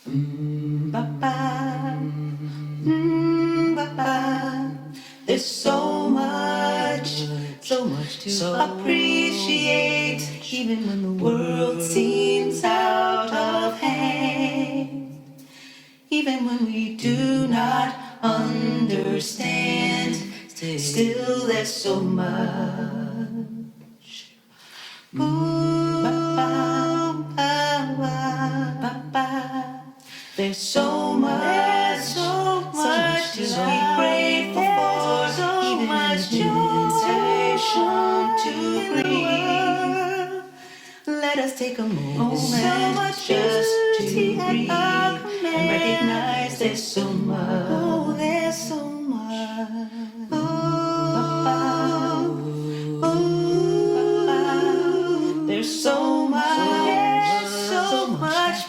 Ba-ba. Ba-ba. There's so much to appreciate, even when the world seems out of hand. Even when we do not understand, still there's so much. Ooh, ba-ba. There's so much to be grateful for, even much invitation to breathe. Let us take a moment just to breathe and recognize there's so much. Oh, there's so much. There's so much.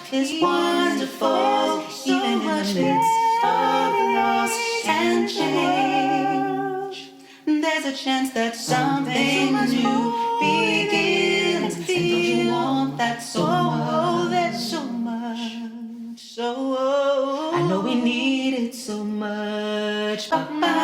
It's wonderful, even in the midst of loss and change. There's a chance that something new begins. And don't you want that so much? Oh, there's so much. So I know we need it so much. So much.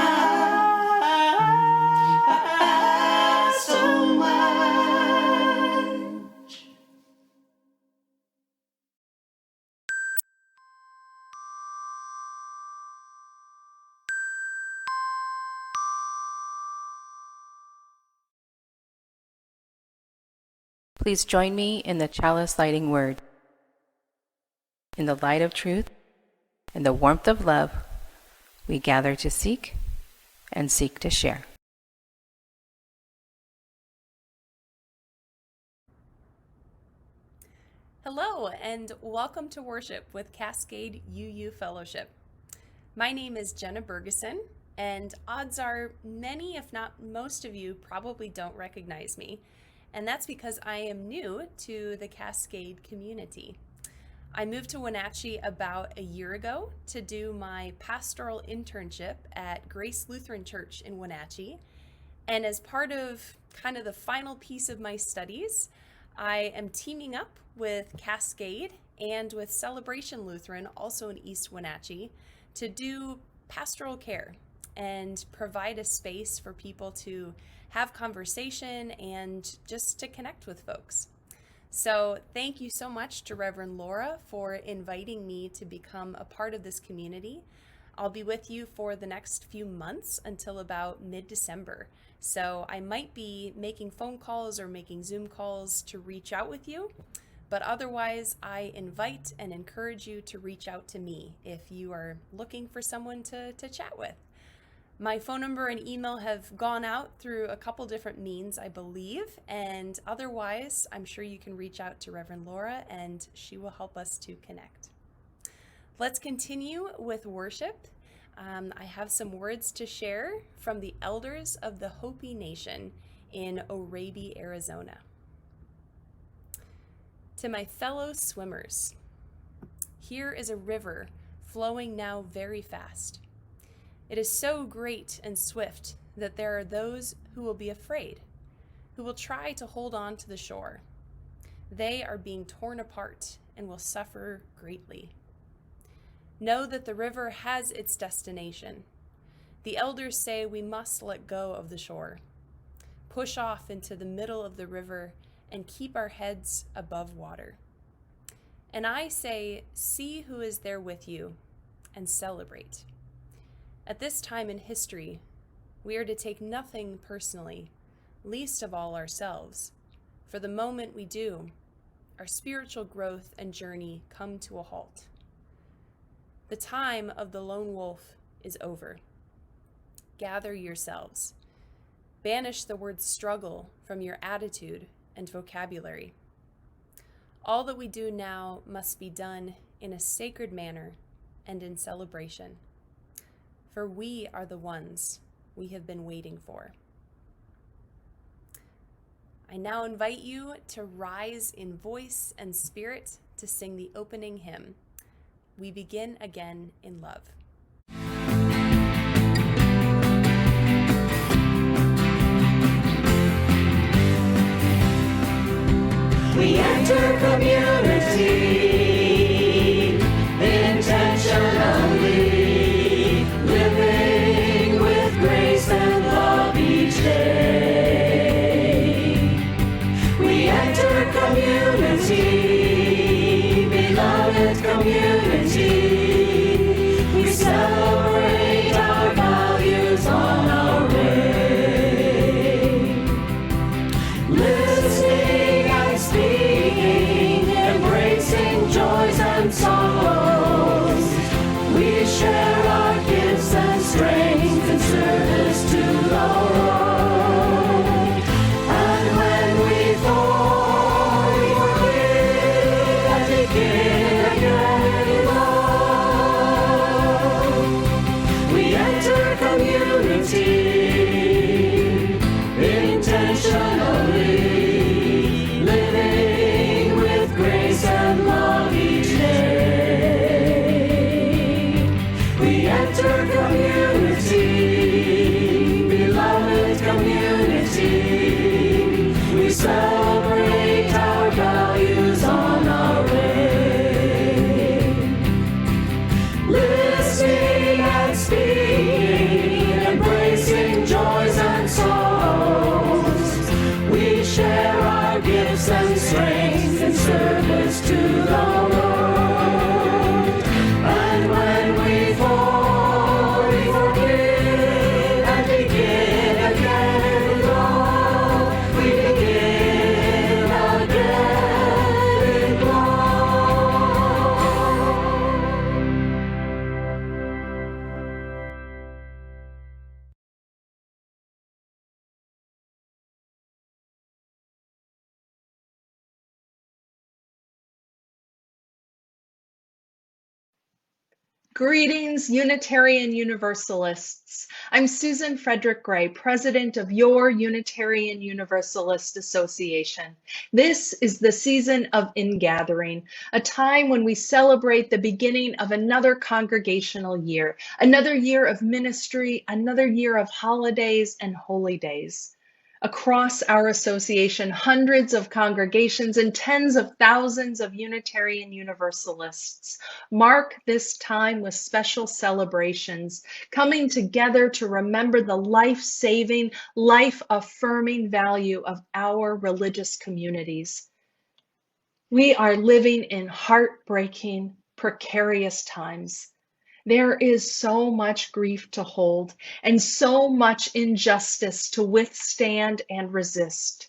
Please join me in the chalice lighting word. In the light of truth, in the warmth of love, we gather to seek and seek to share. Hello, and welcome to worship with Cascade UU Fellowship. My name is Jenna Bergeson, and odds are many, if not most of you, probably don't recognize me. And that's because I am new to the Cascade community. I moved to Wenatchee about a year ago to do my pastoral internship at Grace Lutheran Church in Wenatchee. And as part of kind of the final piece of my studies, I am teaming up with Cascade and with Celebration Lutheran, also in East Wenatchee, to do pastoral care and provide a space for people to have conversation and just to connect with folks. So thank you so much to Reverend Laura for inviting me to become a part of this community. I'll be with you for the next few months until about mid-December. So I might be making phone calls or making Zoom calls to reach out with you, but otherwise I invite and encourage you to reach out to me if you are looking for someone to chat with. My phone number and email have gone out through a couple different means, I believe, and otherwise, I'm sure you can reach out to Reverend Laura and she will help us to connect. Let's continue with worship. I have some words to share from the elders of the Hopi Nation in Orabi, Arizona. To my fellow swimmers, here is a river flowing now very fast. It is so great and swift that there are those who will be afraid, who will try to hold on to the shore. They are being torn apart and will suffer greatly. Know that the river has its destination. The elders say we must let go of the shore, push off into the middle of the river, and keep our heads above water. And I say, see who is there with you and celebrate. At this time in history, we are to take nothing personally, least of all ourselves. For the moment we do, our spiritual growth and journey come to a halt. The time of the lone wolf is over. Gather yourselves. Banish the word struggle from your attitude and vocabulary. All that we do now must be done in a sacred manner and in celebration. For we are the ones we have been waiting for. I now invite you to rise in voice and spirit to sing the opening hymn. We begin again in love. We enter community. Greetings, Unitarian Universalists. I'm Susan Frederick Gray, president of your Unitarian Universalist Association. This is the season of ingathering, a time when we celebrate the beginning of another congregational year, another year of ministry, another year of holidays and holy days. Across our association, hundreds of congregations and tens of thousands of Unitarian Universalists mark this time with special celebrations, coming together to remember the life-saving, life-affirming value of our religious communities. We are living in heartbreaking, precarious times. There is so much grief to hold and so much injustice to withstand and resist.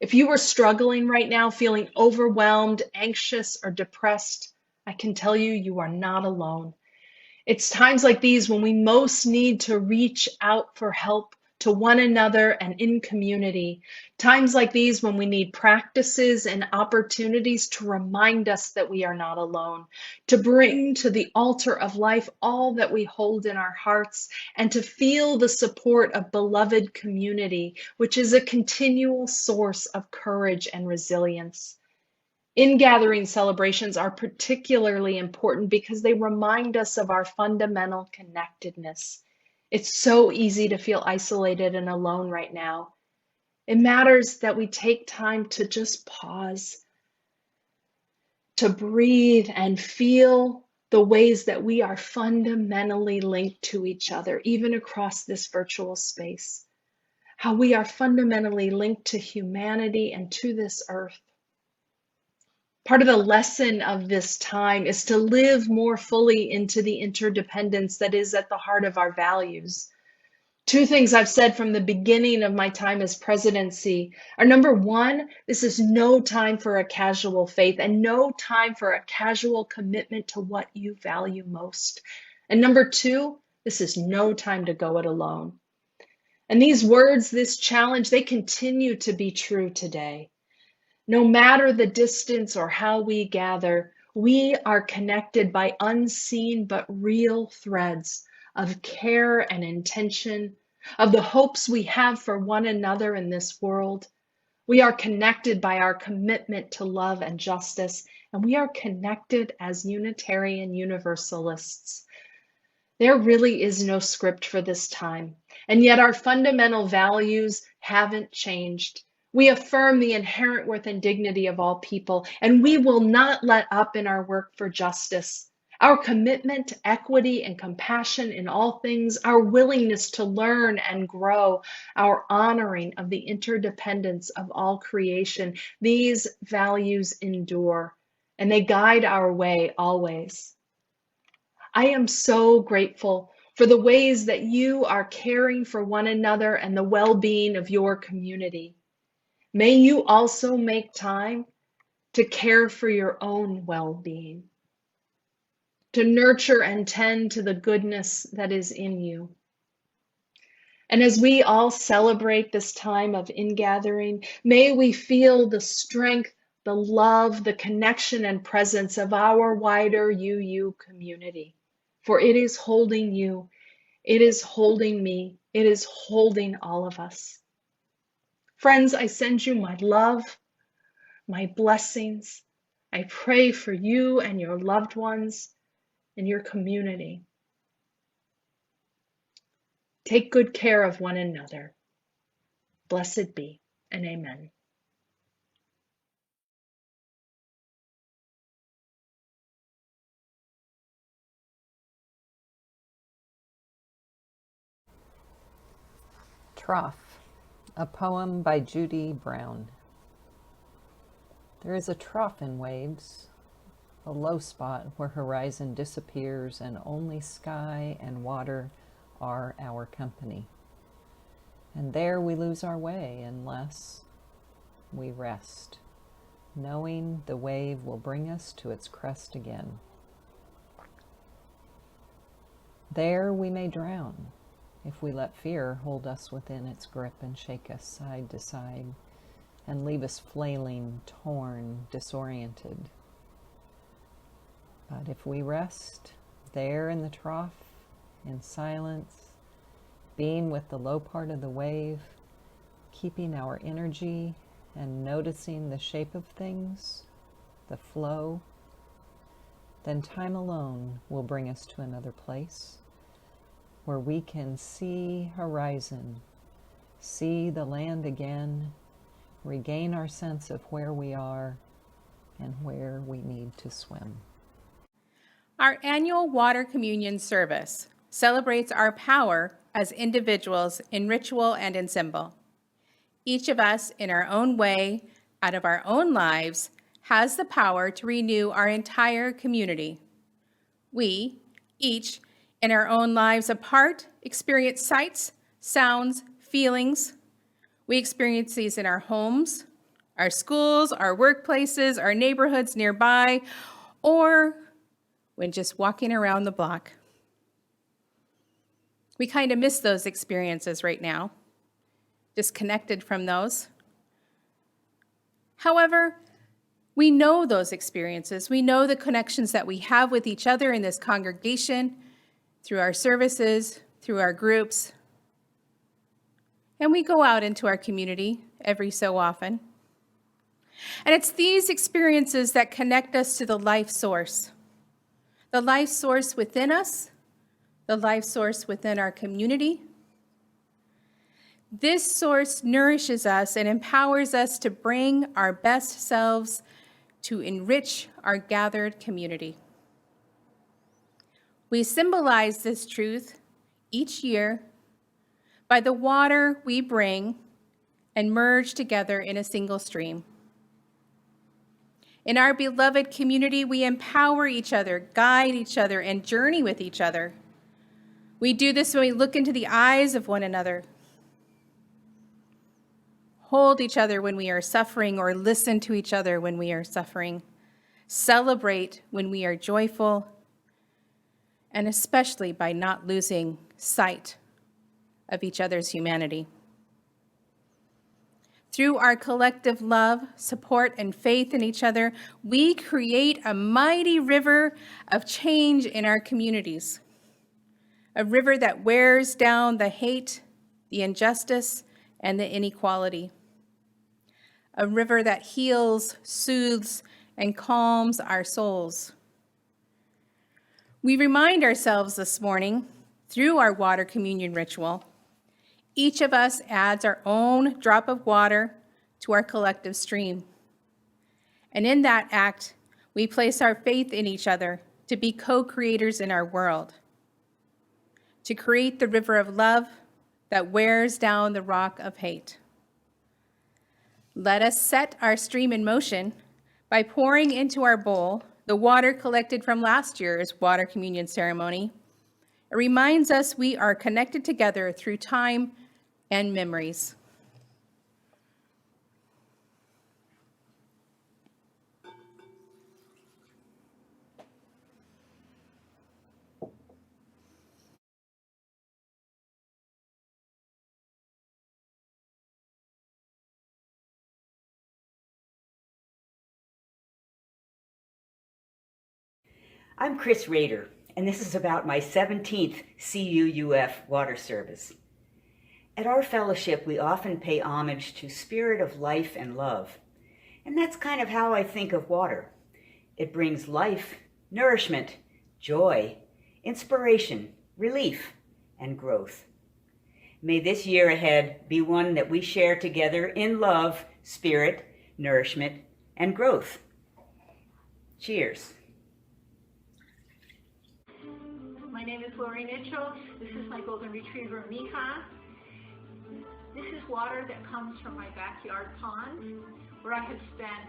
If you are struggling right now, feeling overwhelmed, anxious, or depressed, I can tell you, you are not alone. It's times like these when we most need to reach out for help to one another and in community. Times like these when we need practices and opportunities to remind us that we are not alone, to bring to the altar of life all that we hold in our hearts, and to feel the support of beloved community, which is a continual source of courage and resilience. In-gathering celebrations are particularly important because they remind us of our fundamental connectedness. It's so easy to feel isolated and alone right now. It matters that we take time to just pause, to breathe and feel the ways that we are fundamentally linked to each other, even across this virtual space. How we are fundamentally linked to humanity and to this earth. Part of the lesson of this time is to live more fully into the interdependence that is at the heart of our values. Two things I've said from the beginning of my time as presidency are, number one, this is no time for a casual faith and no time for a casual commitment to what you value most. And number two, this is no time to go it alone. And these words, this challenge, they continue to be true today. No matter the distance or how we gather, we are connected by unseen but real threads of care and intention, of the hopes we have for one another in this world. We are connected by our commitment to love and justice, and we are connected as Unitarian Universalists. There really is no script for this time, and yet our fundamental values haven't changed. We affirm the inherent worth and dignity of all people, and we will not let up in our work for justice. Our commitment to equity and compassion in all things, our willingness to learn and grow, our honoring of the interdependence of all creation, these values endure, and they guide our way always. I am so grateful for the ways that you are caring for one another and the well-being of your community. May you also make time to care for your own well-being, to nurture and tend to the goodness that is in you. And as we all celebrate this time of ingathering, may we feel the strength, the love, the connection and presence of our wider UU community. For it is holding you, it is holding me, it is holding all of us. Friends, I send you my love, my blessings. I pray for you and your loved ones and your community. Take good care of one another. Blessed be, and amen. Trough, a poem by Judy Brown. There is a trough in waves, a low spot where horizon disappears and only sky and water are our company. And there we lose our way unless we rest, knowing the wave will bring us to its crest again. There we may drown, if we let fear hold us within its grip and shake us side to side and leave us flailing, torn, disoriented. But if we rest, there in the trough, in silence, being with the low part of the wave, keeping our energy and noticing the shape of things, the flow, then time alone will bring us to another place where we can see horizon, see the land again, regain our sense of where we are and where we need to swim. Our annual water communion service celebrates our power as individuals in ritual and in symbol. Each of us, in our own way, out of our own lives, has the power to renew our entire community. We, each, in our own lives apart, experience sights, sounds, feelings. We experience these in our homes, our schools, our workplaces, our neighborhoods nearby, or when just walking around the block. We kind of miss those experiences right now, disconnected from those. However, we know those experiences. We know the connections that we have with each other in this congregation, through our services, through our groups. And we go out into our community every so often. And it's these experiences that connect us to the life source within us, the life source within our community. This source nourishes us and empowers us to bring our best selves to enrich our gathered community. We symbolize this truth each year by the water we bring and merge together in a single stream. In our beloved community, we empower each other, guide each other, and journey with each other. We do this when we look into the eyes of one another, hold each other when we are suffering, or listen to each other when we are suffering, celebrate when we are joyful, and especially by not losing sight of each other's humanity. Through our collective love, support, and faith in each other, we create a mighty river of change in our communities. A river that wears down the hate, the injustice, and the inequality. A river that heals, soothes, and calms our souls. We remind ourselves this morning, through our water communion ritual, each of us adds our own drop of water to our collective stream. And in that act, we place our faith in each other to be co-creators in our world, to create the river of love that wears down the rock of hate. Let us set our stream in motion by pouring into our bowl the water collected from last year's water communion ceremony. It reminds us we are connected together through time and memories. I'm Chris Rader, and this is about my 17th CUUF water service. At our fellowship, we often pay homage to spirit of life and love, and that's kind of how I think of water. It brings life, nourishment, joy, inspiration, relief, and growth. May this year ahead be one that we share together in love, spirit, nourishment, and growth. Cheers. My name is Lori Mitchell. This is my golden retriever, Mija. This is water that comes from my backyard pond, where I have spent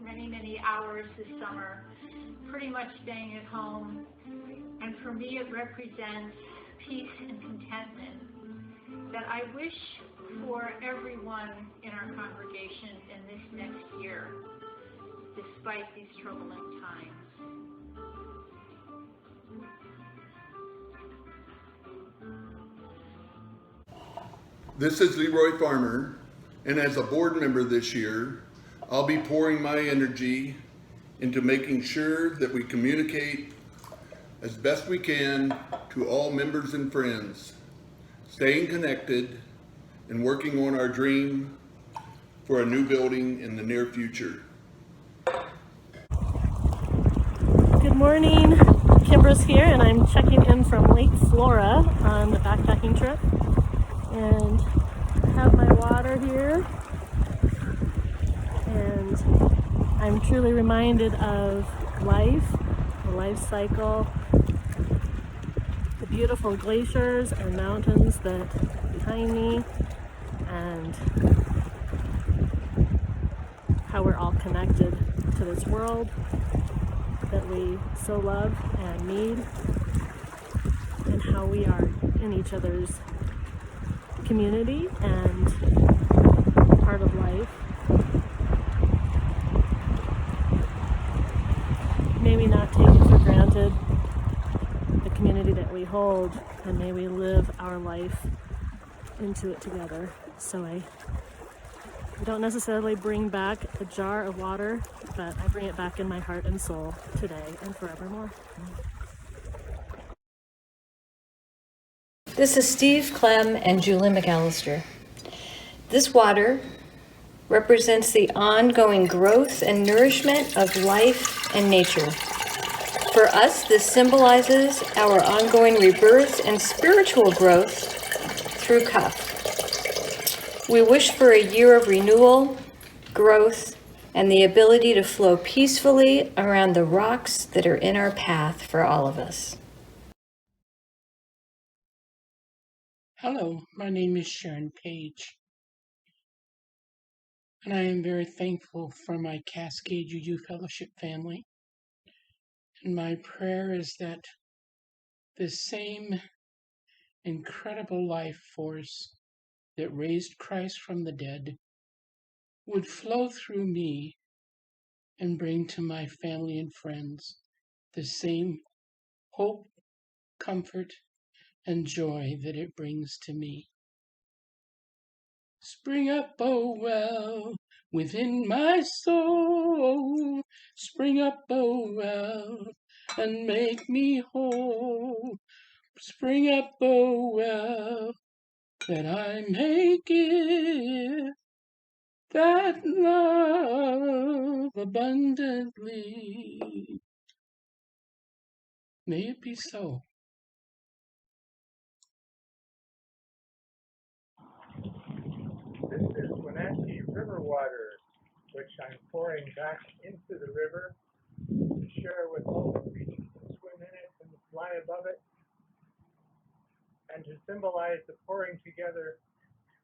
many, many hours this summer, pretty much staying at home. And for me, it represents peace and contentment that I wish for everyone in our congregation in this next year, despite these troubling times. This is Leroy Farmer, and as a board member this year, I'll be pouring my energy into making sure that we communicate as best we can to all members and friends, staying connected and working on our dream for a new building in the near future. Good morning, Kimbra's here, and I'm checking in from Lake Flora on the backpacking trip, and I have my water here, and I'm truly reminded of life, the life cycle, the beautiful glaciers and mountains that behind me, and how we're all connected to this world that we so love and need, and how we are in each other's community and part of life. May we not take it for granted, the community that we hold, and may we live our life into it together. So I don't necessarily bring back a jar of water, but I bring it back in my heart and soul today and forevermore. This is Steve Clem and Julie McAllister. This water represents the ongoing growth and nourishment of life and nature. For us, this symbolizes our ongoing rebirth and spiritual growth through Kaf. We wish for a year of renewal, growth, and the ability to flow peacefully around the rocks that are in our path for all of us. Hello, my name is Sharon Page, and I am very thankful for my Cascade UU Fellowship family. And my prayer is that this same incredible life force that raised Christ from the dead would flow through me and bring to my family and friends the same hope, comfort, and joy that it brings to me. Spring up, oh well, within my soul. Spring up, oh well, and make me whole. Spring up, oh well, that I may give that love abundantly. May it be so. This is Wenatchee River water, which I'm pouring back into the river to share with all the creatures that swim in it and fly above it, and to symbolize the pouring together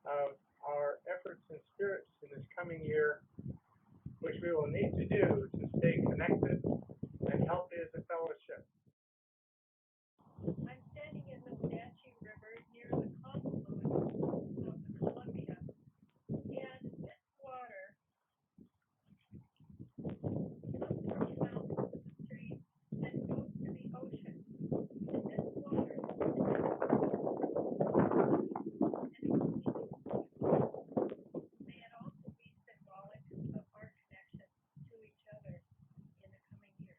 of our efforts and spirits in this coming year, which we will need to do to stay connected and healthy as a fellowship. I'm standing in the Wenatchee River near the confluence of the Columbia, and this water comes from the mountains to the stream and goes to the ocean. And this water may it also be symbolic of our connection to each other in the coming year.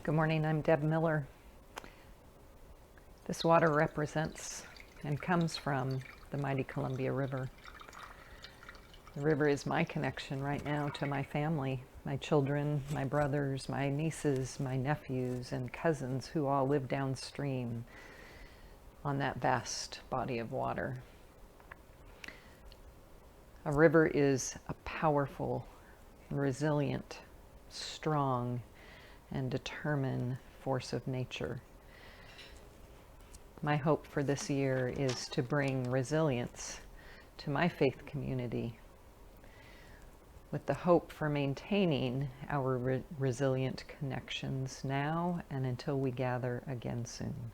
Good morning, I'm Deb Miller. This water represents and comes from the mighty Columbia River. The river is my connection right now to my family, my children, my brothers, my nieces, my nephews, and cousins who all live downstream on that vast body of water. A river is a powerful, resilient, strong, and determined force of nature. My hope for this year is to bring resilience to my faith community, with the hope for maintaining our resilient connections now and until we gather again soon.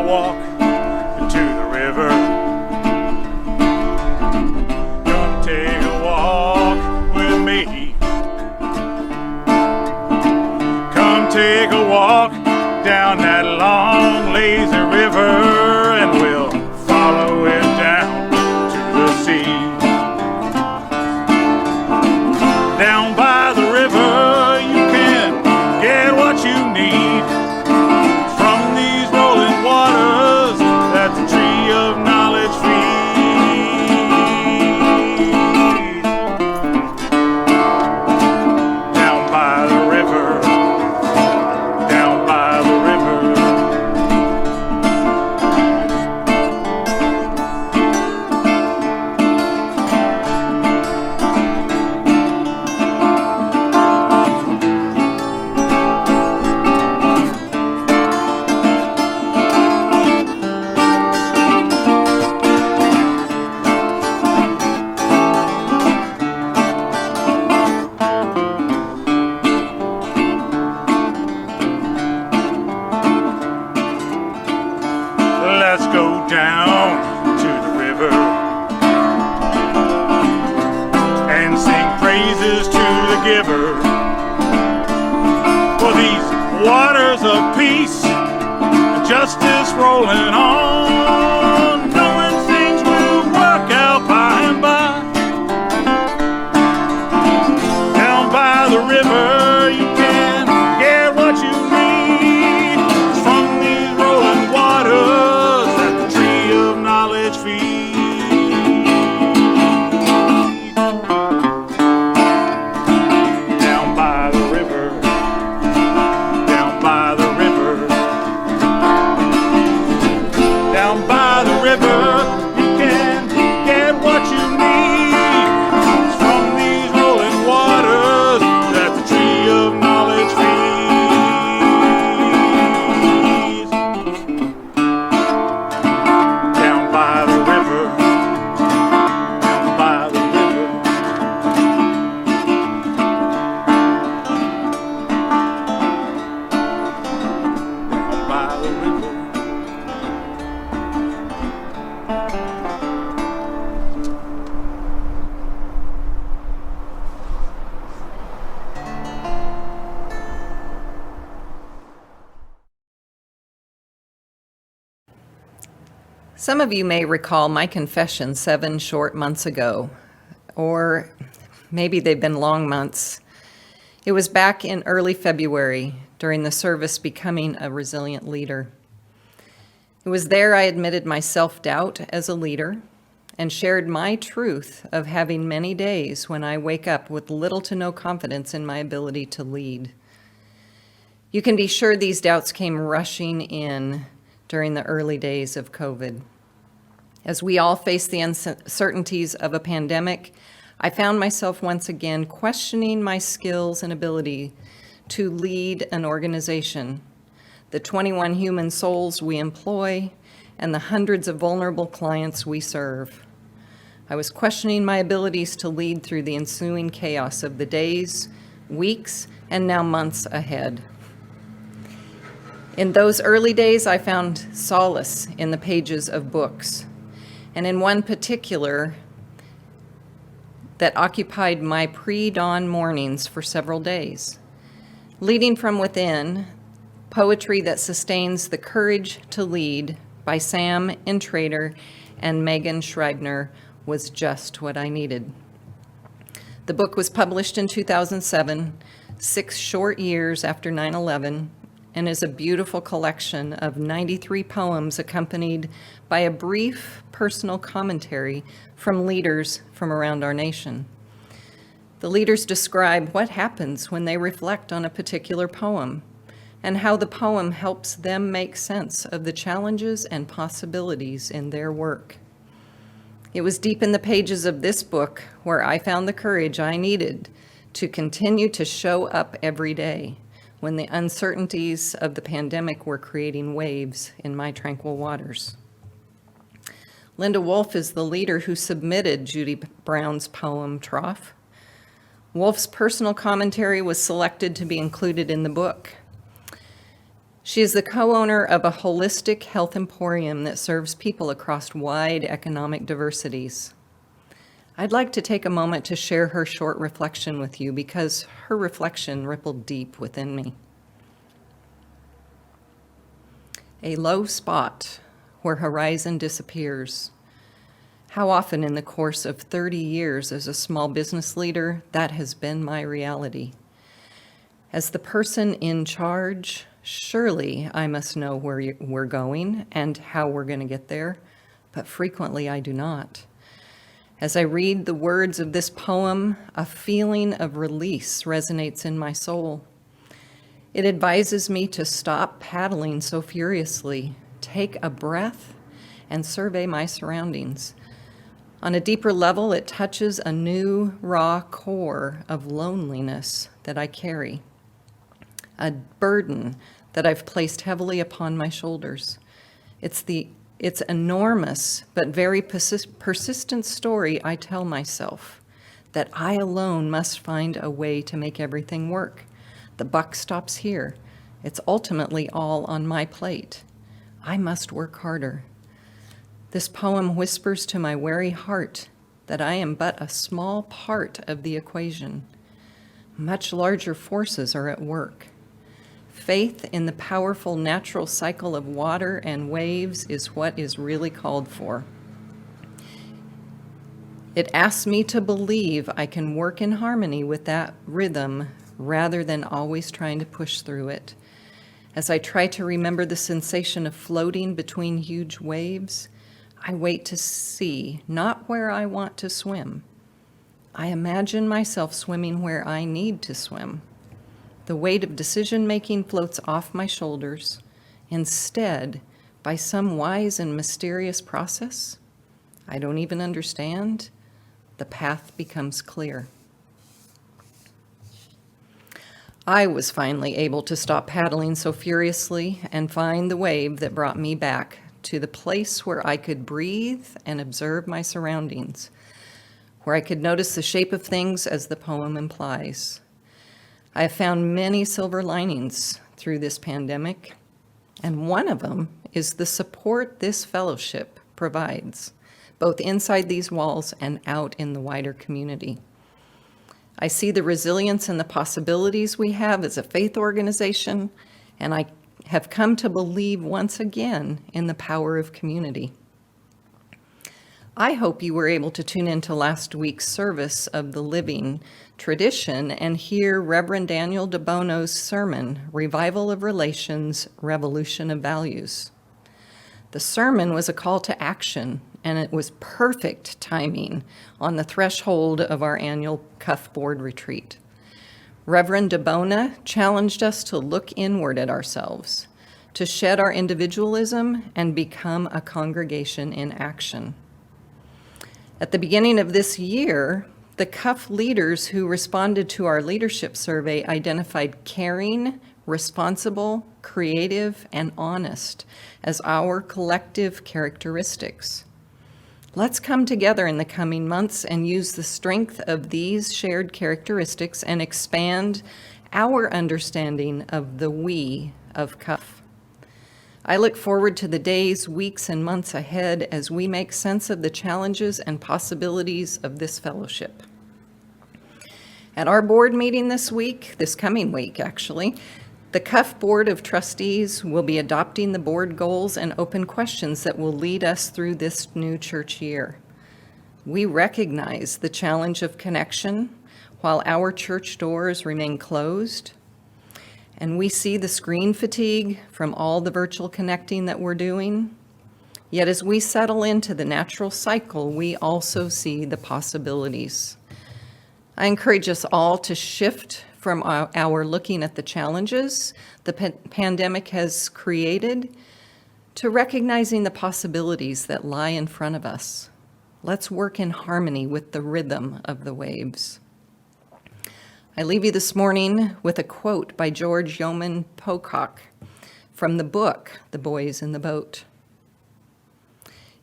walk to the river. Come take a walk with me. Come take a walk down that long lazy river, and we'll follow it down to the sea. Down by the river you can get what you need from these rolling waters that the tree of knowledge feeds. Down by the river, down by the river. Let's go down to the river and sing praises to the giver. For these waters of peace and justice rolling on, knowing things will work out by and by. Down by the river you can get what you need from these rolling waters that the tree of knowledge feeds. Down by the river, down by the river, down by the river you can get what you need from these rolling waters that the tree of knowledge feeds. Down by the river, down by the river. Down by the river. Some of you may recall my confession 7 short months ago, or maybe they've been long months. It was back in early February during the service Becoming a Resilient Leader. It was there I admitted my self-doubt as a leader and shared my truth of having many days when I wake up with little to no confidence in my ability to lead. You can be sure these doubts came rushing in during the early days of COVID. As we all face the uncertainties of a pandemic, I found myself once again questioning my skills and ability to lead an organization, the 21 human souls we employ, and the hundreds of vulnerable clients we serve. I was questioning my abilities to lead through the ensuing chaos of the days, weeks, and now months ahead. In those early days, I found solace in the pages of books, and in one particular that occupied my pre-dawn mornings for several days. Leading from Within, Poetry That Sustains the Courage to Lead by Sam Intrater and Megan Schreibner was just what I needed. The book was published in 2007, 6 short years after 9/11, and is a beautiful collection of 93 poems accompanied by a brief personal commentary from leaders from around our nation. The leaders describe what happens when they reflect on a particular poem and how the poem helps them make sense of the challenges and possibilities in their work. It was deep in the pages of this book where I found the courage I needed to continue to show up every day when the uncertainties of the pandemic were creating waves in my tranquil waters. Linda Wolf is the leader who submitted Judy Brown's poem, Trough. Wolf's personal commentary was selected to be included in the book. She is the co-owner of a holistic health emporium that serves people across wide economic diversities. I'd like to take a moment to share her short reflection with you because her reflection rippled deep within me. A low spot where horizon disappears. How often in the course of 30 years as a small business leader, that has been my reality. As the person in charge, surely I must know where we're going and how we're going to get there, but frequently I do not. As I read the words of this poem, a feeling of release resonates in my soul. It advises me to stop paddling so furiously, take a breath, and survey my surroundings. On a deeper level, it touches a new, raw core of loneliness that I carry, a burden that I've placed heavily upon my shoulders. It's enormous but very persistent story I tell myself, that I alone must find a way to make everything work. The buck stops here. It's ultimately all on my plate. I must work harder. This poem whispers to my weary heart that I am but a small part of the equation. Much larger forces are at work. Faith in the powerful natural cycle of water and waves is what is really called for. It asks me to believe I can work in harmony with that rhythm rather than always trying to push through it. As I try to remember the sensation of floating between huge waves, I wait to see not where I want to swim. I imagine myself swimming where I need to swim. The weight of decision-making floats off my shoulders. Instead, by some wise and mysterious process I don't even understand, the path becomes clear. I was finally able to stop paddling so furiously and find the wave that brought me back to the place where I could breathe and observe my surroundings, where I could notice the shape of things as the poem implies. I have found many silver linings through this pandemic, and one of them is the support this fellowship provides, both inside these walls and out in the wider community. I see the resilience and the possibilities we have as a faith organization, and I have come to believe once again in the power of community. I hope you were able to tune into last week's service of the Living Tradition and hear Reverend Daniel DeBono's sermon, Revival of Relations, Revolution of Values. The sermon was a call to action, and it was perfect timing on the threshold of our annual Cuff Board retreat. Reverend DeBona challenged us to look inward at ourselves, to shed our individualism and become a congregation in action. At the beginning of this year, the Cuff leaders who responded to our leadership survey identified caring, responsible, creative, and honest as our collective characteristics. Let's come together in the coming months and use the strength of these shared characteristics and expand our understanding of the we of Cuff. I look forward to the days, weeks, and months ahead as we make sense of the challenges and possibilities of this fellowship. At our board meeting this coming week actually, the Cuff Board of Trustees will be adopting the board goals and open questions that will lead us through this new church year. We recognize the challenge of connection while our church doors remain closed, and we see the screen fatigue from all the virtual connecting that we're doing. Yet as we settle into the natural cycle, we also see the possibilities. I encourage us all to shift from our looking at the challenges the pandemic has created to recognizing the possibilities that lie in front of us. Let's work in harmony with the rhythm of the waves. I leave you this morning with a quote by George Yeoman Pocock from the book, The Boys in the Boat.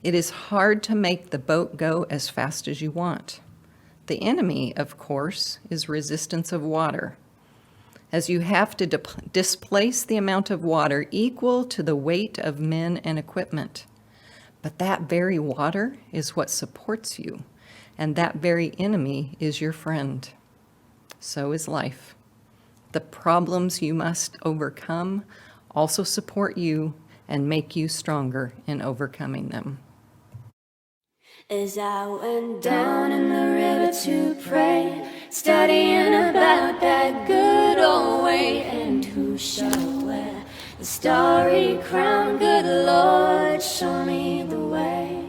It is hard to make the boat go as fast as you want. The enemy, of course, is resistance of water. as you have to displace the amount of water equal to the weight of men and equipment. But that very water is what supports you, and that very enemy is your friend. So is life. The problems you must overcome also support you and make you stronger in overcoming them. As I went down in the river to pray, studying about that good old way, and who shall wear the starry crown? Good Lord, show me the way.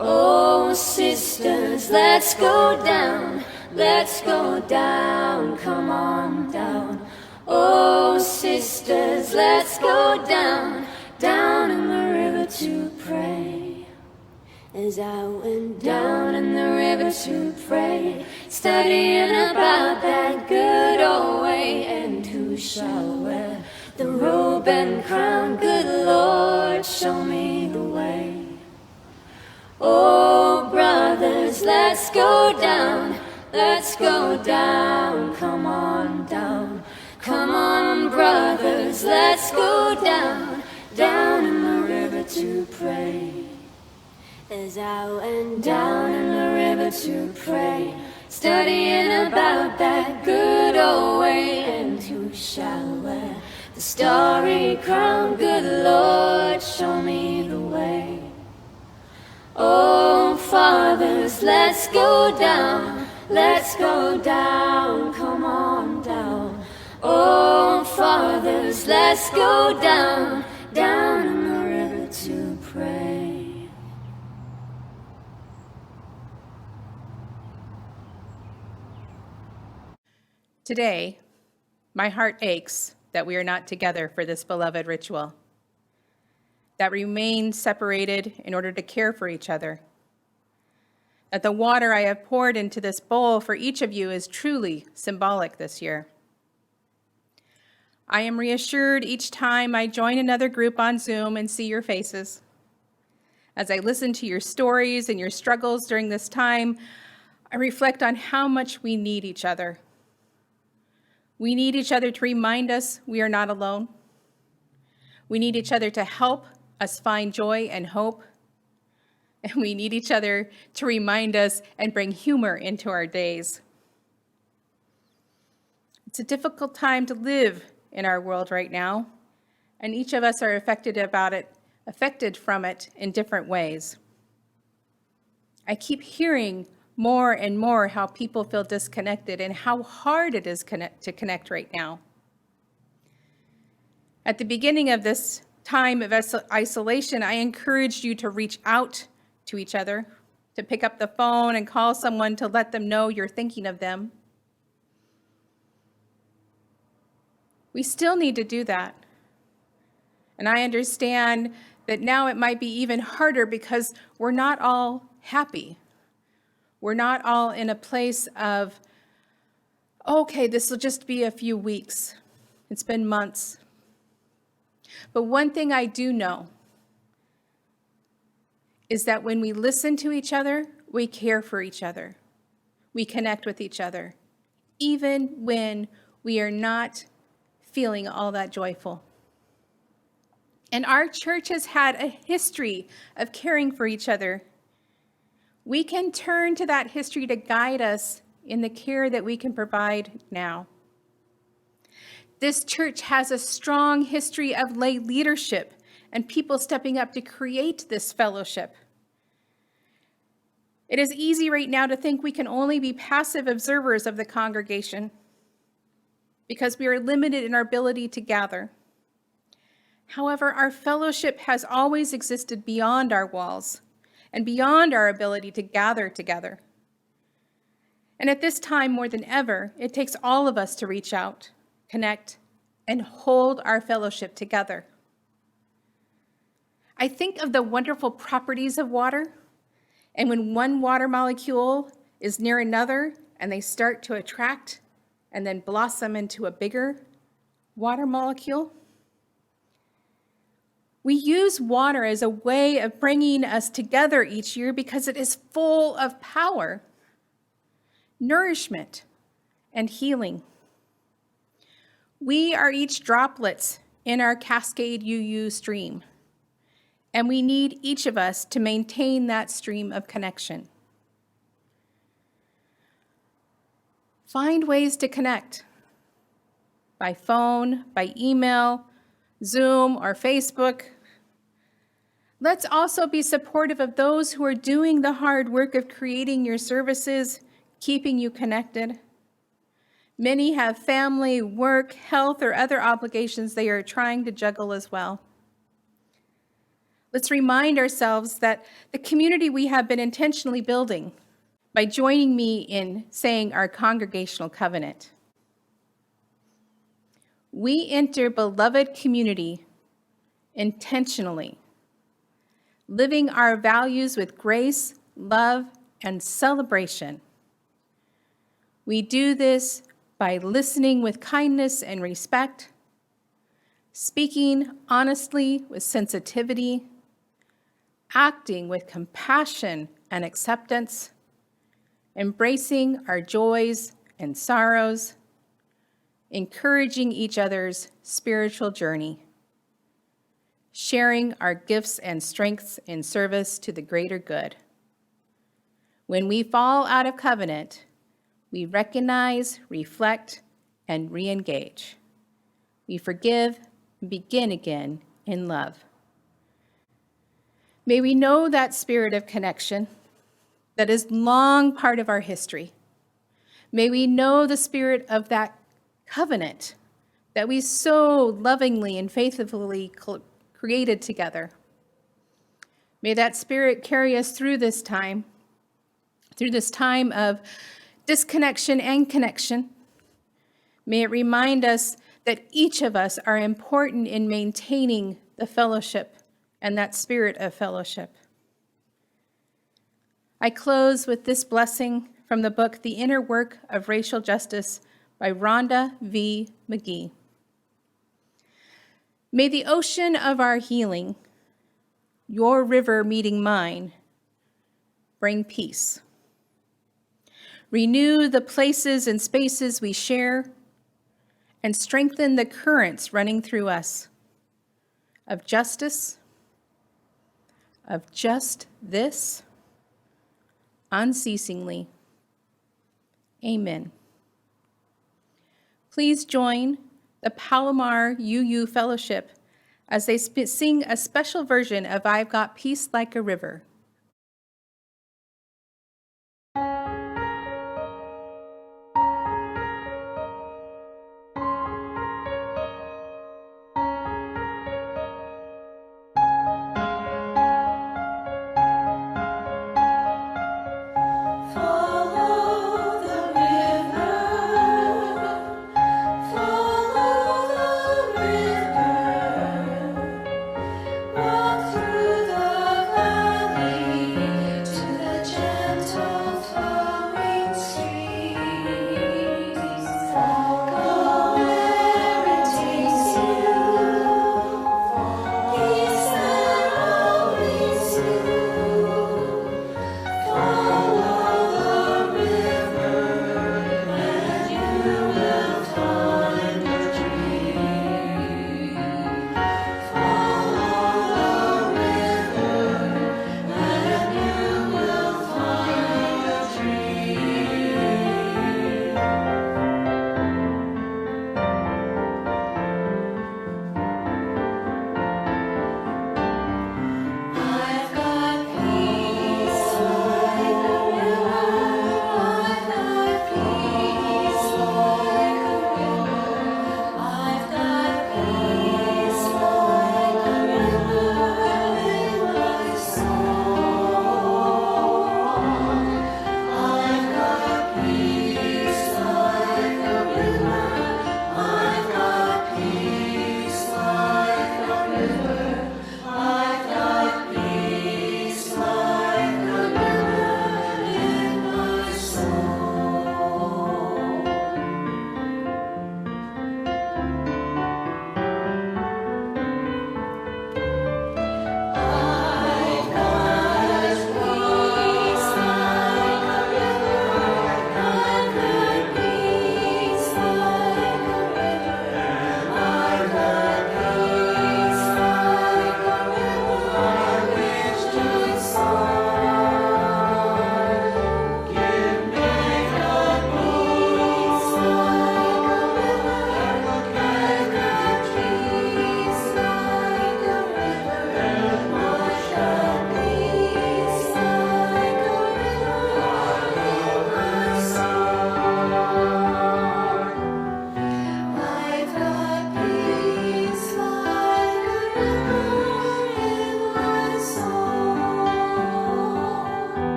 Oh, sisters, let's go down, come on down. Oh, sisters, let's go down, down in the river to pray. As I went down in the river to pray, studying about that good old way, and who shall wear the robe and crown? Good Lord, show me the way. Oh, brothers, let's go down, come on down. Come on, brothers, let's go down, down in the river to pray. As I went down in the river to pray, studying about that good old way, and who shall wear the starry crown? Good Lord, show me the way. Oh, fathers, let's go down, come on down. Oh, fathers, let's go down, down in the river to pray. Today, my heart aches that we are not together for this beloved ritual, that we remain separated in order to care for each other, that the water I have poured into this bowl for each of you is truly symbolic this year. I am reassured each time I join another group on Zoom and see your faces. As I listen to your stories and your struggles during this time, I reflect on how much we need each other. We need each other to remind us we are not alone. We need each other to help us find joy and hope. And we need each other to remind us and bring humor into our days. It's a difficult time to live in our world right now, and each of us are affected from it in different ways. I keep hearing more and more how people feel disconnected and how hard it is to connect right now. At the beginning of this time of isolation, I encouraged you to reach out to each other, to pick up the phone and call someone to let them know you're thinking of them. We still need to do that. And I understand that now it might be even harder because we're not all happy. We're not all in a place of, okay, this will just be a few weeks. It's been months. But one thing I do know is that when we listen to each other, we care for each other. We connect with each other, even when we are not feeling all that joyful. And our church has had a history of caring for each other. We can turn to that history to guide us in the care that we can provide now. This church has a strong history of lay leadership and people stepping up to create this fellowship. It is easy right now to think we can only be passive observers of the congregation because we are limited in our ability to gather. However, our fellowship has always existed beyond our walls and beyond our ability to gather together. And at this time, more than ever, it takes all of us to reach out, connect, and hold our fellowship together. I think of the wonderful properties of water, and when one water molecule is near another and they start to attract and then blossom into a bigger water molecule. We use water as a way of bringing us together each year because it is full of power, nourishment, and healing. We are each droplets in our Cascade UU stream, and we need each of us to maintain that stream of connection. Find ways to connect by phone, by email, Zoom, or Facebook. Let's also be supportive of those who are doing the hard work of creating your services, keeping you connected. Many have family, work, health, or other obligations they are trying to juggle as well. Let's remind ourselves that the community we have been intentionally building by joining me in saying our congregational covenant. We enter beloved community intentionally, living our values with grace, love, and celebration. We do this by listening with kindness and respect, speaking honestly with sensitivity, acting with compassion and acceptance, embracing our joys and sorrows, encouraging each other's spiritual journey, sharing our gifts and strengths in service to the greater good. When we fall out of covenant, we recognize, reflect, and re-engage. We forgive and begin again in love. May we know that spirit of connection that is long part of our history. May we know the spirit of that covenant that we so lovingly and faithfully created together. May that spirit carry us through this time of disconnection and connection. May it remind us that each of us are important in maintaining the fellowship and that spirit of fellowship. I close with this blessing from the book, The Inner Work of Racial Justice by Rhonda V. McGee. May the ocean of our healing, your river meeting mine, bring peace. Renew the places and spaces we share, and strengthen the currents running through us of justice, of just this, unceasingly. Amen. Please join the Palomar UU Fellowship as they sing a special version of I've Got Peace Like a River. Walk through the valley.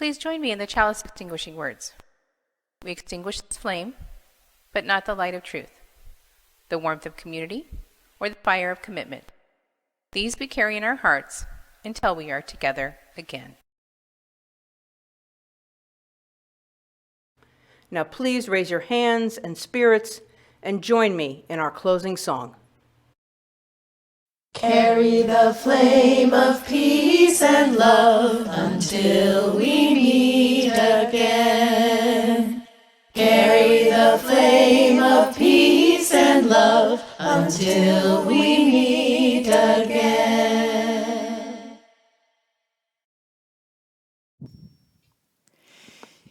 Please join me in the chalice extinguishing words. We extinguish this flame, but not the light of truth, the warmth of community, or the fire of commitment. These we carry in our hearts until we are together again. Now please raise your hands and spirits and join me in our closing song. Carry the flame of peace and love until we meet again. Carry the flame of peace and love until we meet again.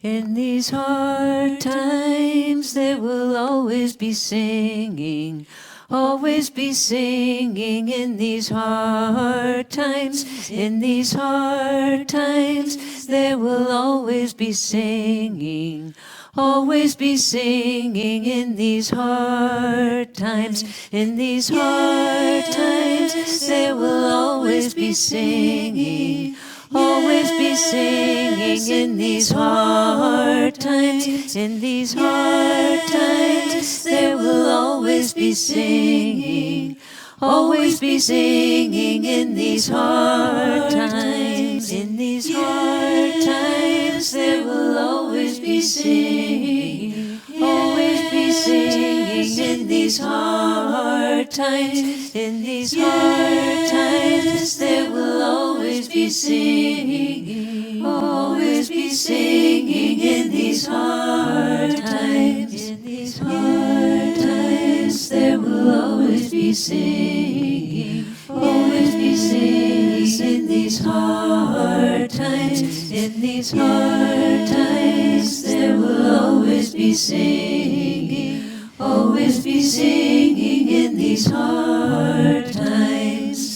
In these hard times there will always be singing. Always be singing in these hard times. In these hard times, there will always be singing. Always be singing in these hard times. In these hard times, there will always be singing. Always be singing in these hard times. In these hard times, there will always be singing. Always be singing in these hard times. In these hard times, there will always be singing. Always be singing in these hard times. In these hard times, there will always be singing. Always be singing in these hard times. In these hard times, there will always be singing. Always be singing in these hard times. In these hard times, there will always be singing. Always be singing in these hard times.